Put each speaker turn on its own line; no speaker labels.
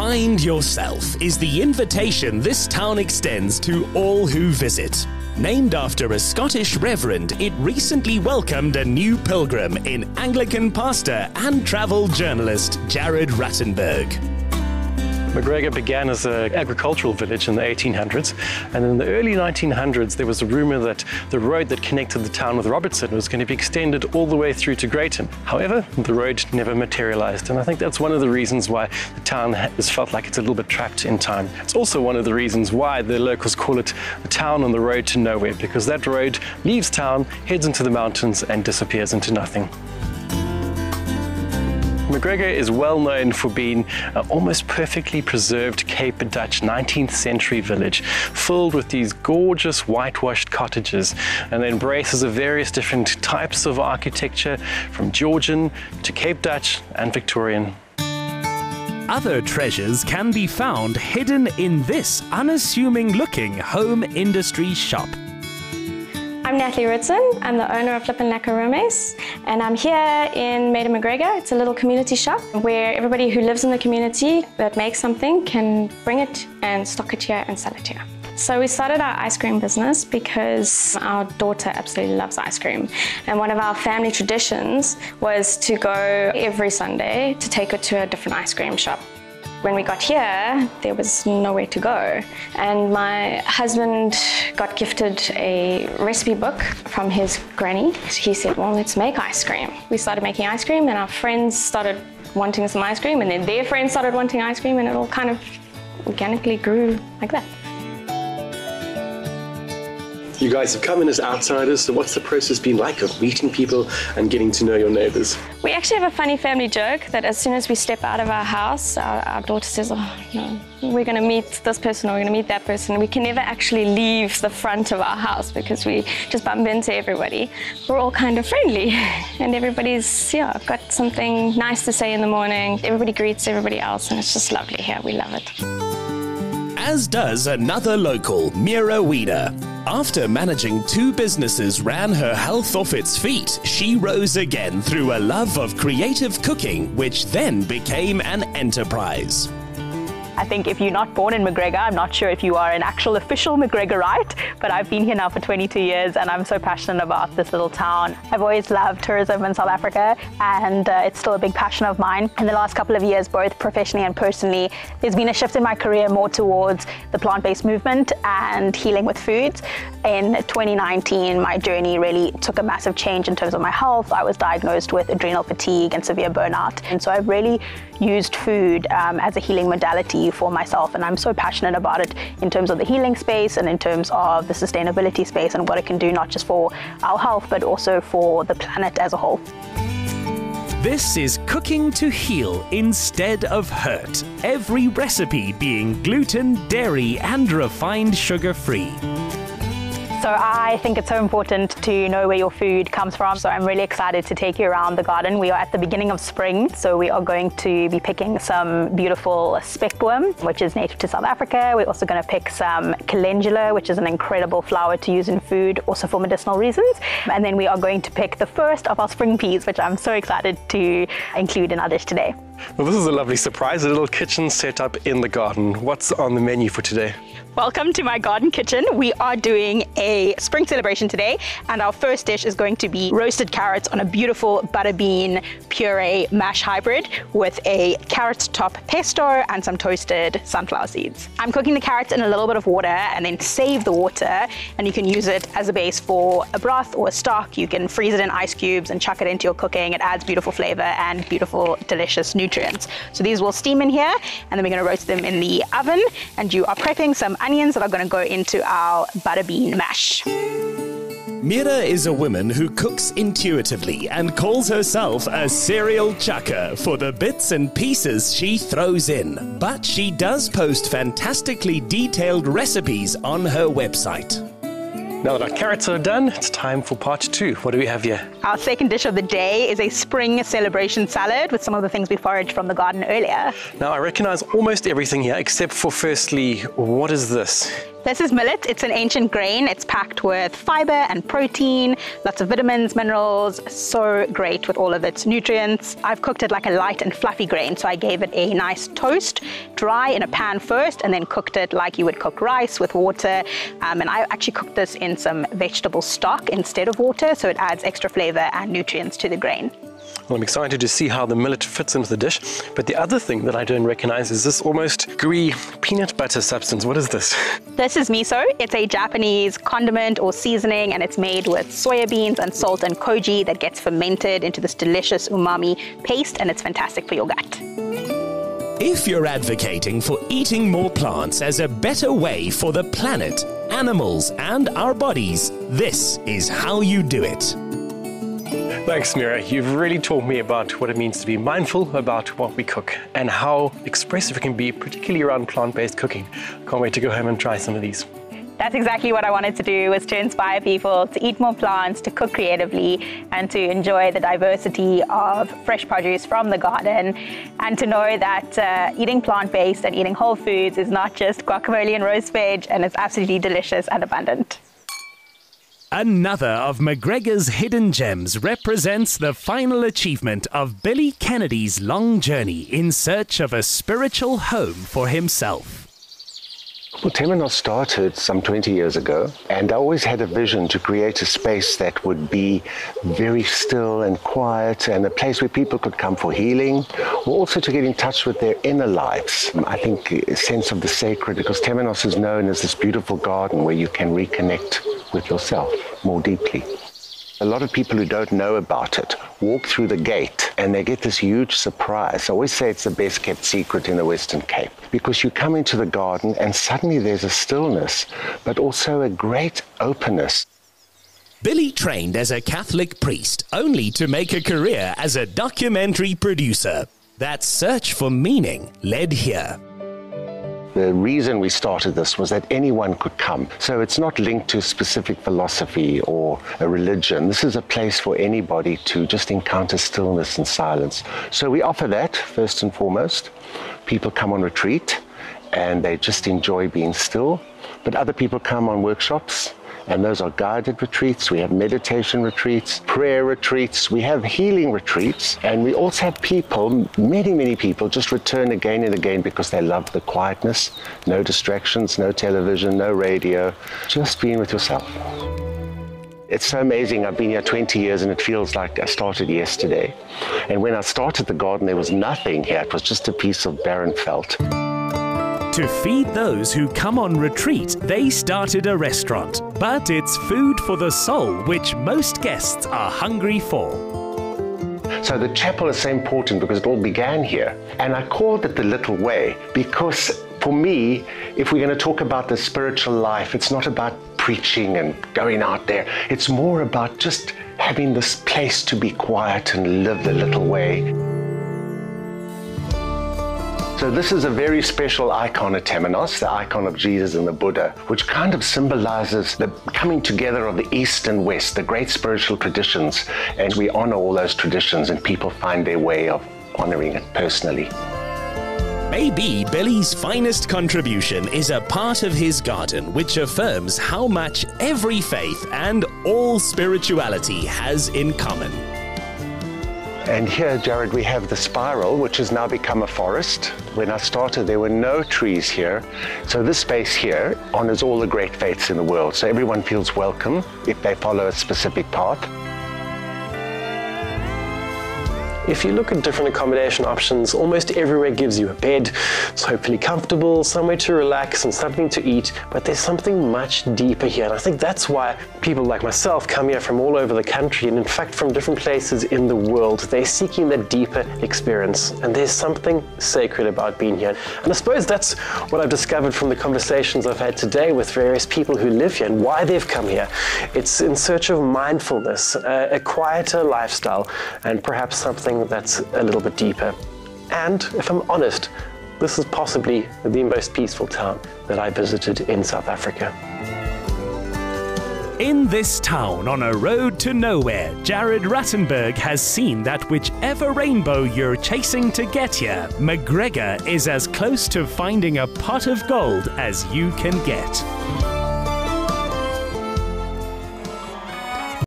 Find yourself is the invitation this town extends to all who visit. Named after a Scottish reverend, it recently welcomed a new pilgrim in Anglican pastor and travel journalist Jared Rattenberg.
McGregor began as an agricultural village in the 1800s, and in the early 1900s there was a rumour that the road that connected the town with Robertson was going to be extended all the way through to Greyton. However, the road never materialised, and I think that's one of the reasons why the town has felt like it's a little bit trapped in time. It's also one of the reasons why the locals call it the town on the road to nowhere, because that road leaves town, heads into the mountains and disappears into nothing. McGregor is well known for being an almost perfectly preserved Cape Dutch 19th century village filled with these gorgeous whitewashed cottages, and the embraces of various different types of architecture from Georgian to Cape Dutch and Victorian.
Other treasures can be found hidden in this unassuming looking home industry shop.
I'm Natalie Ritson. I'm the owner of Flip and Lacquer Romes, and I'm here in Maida McGregor. It's a little community shop where everybody who lives in the community that makes something can bring it and stock it here and sell it here. So we started our ice cream business because our daughter absolutely loves ice cream, and one of our family traditions was to go every Sunday to take her to a different ice cream shop. When we got here, there was nowhere to go, and my husband got gifted a recipe book from his granny. He said, well, let's make ice cream. We started making ice cream, and our friends started wanting some ice cream, and then their friends started wanting ice cream, and it all kind of organically grew like that.
You guys have come in as outsiders, so what's the process been like of meeting people and getting to know your neighbours?
We actually have a funny family joke that as soon as we step out of our house, our daughter says, oh, no, we're going to meet this person or we're going to meet that person. We can never actually leave the front of our house because we just bump into everybody. We're all kind of friendly, and everybody's, I've got something nice to say in the morning. Everybody greets everybody else, and it's just lovely here. We love it.
As does another local, Mira Weeder. After managing 2 businesses ran her health off its feet, she rose again through a love of creative cooking, which then became an enterprise.
I think if you're not born in McGregor, I'm not sure if you are an actual official McGregorite, but I've been here now for 22 years and I'm so passionate about this little town. I've always loved tourism in South Africa, and it's still a big passion of mine. In the last couple of years, both professionally and personally, there's been a shift in my career more towards the plant-based movement and healing with foods. In 2019, my journey really took a massive change in terms of my health. I was diagnosed with adrenal fatigue and severe burnout, and so I've really used food as a healing modality for myself, and I'm so passionate about it in terms of the healing space and in terms of the sustainability space and what it can do not just for our health but also for the planet as a whole.
This is cooking to heal instead of hurt, every recipe being gluten, dairy and refined sugar-free.
So I think it's so important to know where your food comes from. So I'm really excited to take you around the garden. We are at the beginning of spring, so we are going to be picking some beautiful speckworm, which is native to South Africa. We're also going to pick some calendula, which is an incredible flower to use in food, also for medicinal reasons. And then we are going to pick the first of our spring peas, which I'm so excited to include in our dish today.
Well, this is a lovely surprise, a little kitchen set up in the garden. What's on the menu for today?
Welcome to my garden kitchen. We are doing a spring celebration today, and our first dish is going to be roasted carrots on a beautiful butter bean puree mash hybrid with a carrot top pesto and some toasted sunflower seeds. I'm cooking the carrots in a little bit of water and then save the water, and you can use it as a base for a broth or a stock. You can freeze it in ice cubes and chuck it into your cooking. It adds beautiful flavor and beautiful, delicious nutrients. So these will steam in here, and then we're going to roast them in the oven, and you are prepping some onions that are going to go into our butter bean mash.
Mira is a woman who cooks intuitively and calls herself a serial chucker for the bits and pieces she throws in. But she does post fantastically detailed recipes on her website.
Now that our carrots are done, it's time for part 2. What do we have here?
Our second dish of the day is a spring celebration salad with some of the things we foraged from the garden earlier.
Now I recognize almost everything here except for, firstly, what is this?
This is millet. It's an ancient grain. It's packed with fiber and protein, lots of vitamins, minerals, so great with all of its nutrients. I've cooked it like a light and fluffy grain, so I gave it a nice toast, dry in a pan first, and then cooked it like you would cook rice with water. And I actually cooked this in some vegetable stock instead of water, so it adds extra flavor and nutrients to the grain.
Well, I'm excited to see how the millet fits into the dish. But the other thing that I don't recognize is this almost gooey peanut butter substance. What is this?
This is miso. It's a Japanese condiment or seasoning, and it's made with soya beans and salt and koji that gets fermented into this delicious umami paste, and it's fantastic for your gut.
If you're advocating for eating more plants as a better way for the planet, animals, and our bodies, this is how you do it.
Thanks, Mira. You've really taught me about what it means to be mindful about what we cook and how expressive it can be, particularly around plant-based cooking. Can't wait to go home and try some of these.
That's exactly what I wanted to do, was to inspire people to eat more plants, to cook creatively, and to enjoy the diversity of fresh produce from the garden, and to know that eating plant-based and eating whole foods is not just guacamole and roast veg, and it's absolutely delicious and abundant.
Another of McGregor's hidden gems represents the final achievement of Billy Kennedy's long journey in search of a spiritual home for himself.
Well, Temenos started some 20 years ago, and I always had a vision to create a space that would be very still and quiet, and a place where people could come for healing, or also to get in touch with their inner lives. I think a sense of the sacred, because Temenos is known as this beautiful garden where you can reconnect with yourself more deeply. A lot of people who don't know about it walk through the gate and they get this huge surprise. I always say it's the best kept secret in the Western Cape, because you come into the garden and suddenly there's a stillness, but also a great openness.
Billy trained as a Catholic priest only to make a career as a documentary producer. That search for meaning led here.
The reason we started this was that anyone could come. So it's not linked to a specific philosophy or a religion. This is a place for anybody to just encounter stillness and silence. So we offer that first and foremost. People come on retreat and they just enjoy being still. But other people come on workshops, and those are guided retreats. We have meditation retreats, prayer retreats, we have healing retreats, and we also have people, many people, just return again and again because they love the quietness, no distractions, no television, no radio, just being with yourself. It's so amazing. I've been here 20 years and it feels like I started yesterday. And when I started the garden, there was nothing here. It was just a piece of barren felt.
To feed those who come on retreat, they started a restaurant. But it's food for the soul, which most guests are hungry for.
So the chapel is so important because it all began here. And I called it the Little Way because for me, if we're going to talk about the spiritual life, it's not about preaching and going out there. It's more about just having this place to be quiet and live the little way. So this is a very special icon at Temenos, the icon of Jesus and the Buddha, which kind of symbolizes the coming together of the East and West, the great spiritual traditions. And we honor all those traditions and people find their way of honoring it personally.
Maybe Billy's finest contribution is a part of his garden which affirms how much every faith and all spirituality has in common.
And here, Jared, we have the spiral, which has now become a forest. When I started, there were no trees here. So this space here honors all the great faiths in the world. So everyone feels welcome if they follow a specific path.
If you look at different accommodation options, almost everywhere gives you a bed. It's hopefully comfortable, somewhere to relax and something to eat, but there's something much deeper here. And I think that's why people like myself come here from all over the country, and in fact from different places in the world. They're seeking that deeper experience, and there's something sacred about being here. And I suppose that's what I've discovered from the conversations I've had today with various people who live here and why they've come here. It's in search of mindfulness, a quieter lifestyle, and perhaps something that's a little bit deeper. And if I'm honest, this is possibly the most peaceful town that I visited in South Africa.
In this town on a road to nowhere, Jared Rattenberg has seen that whichever rainbow you're chasing to get here, McGregor is as close to finding a pot of gold as you can get.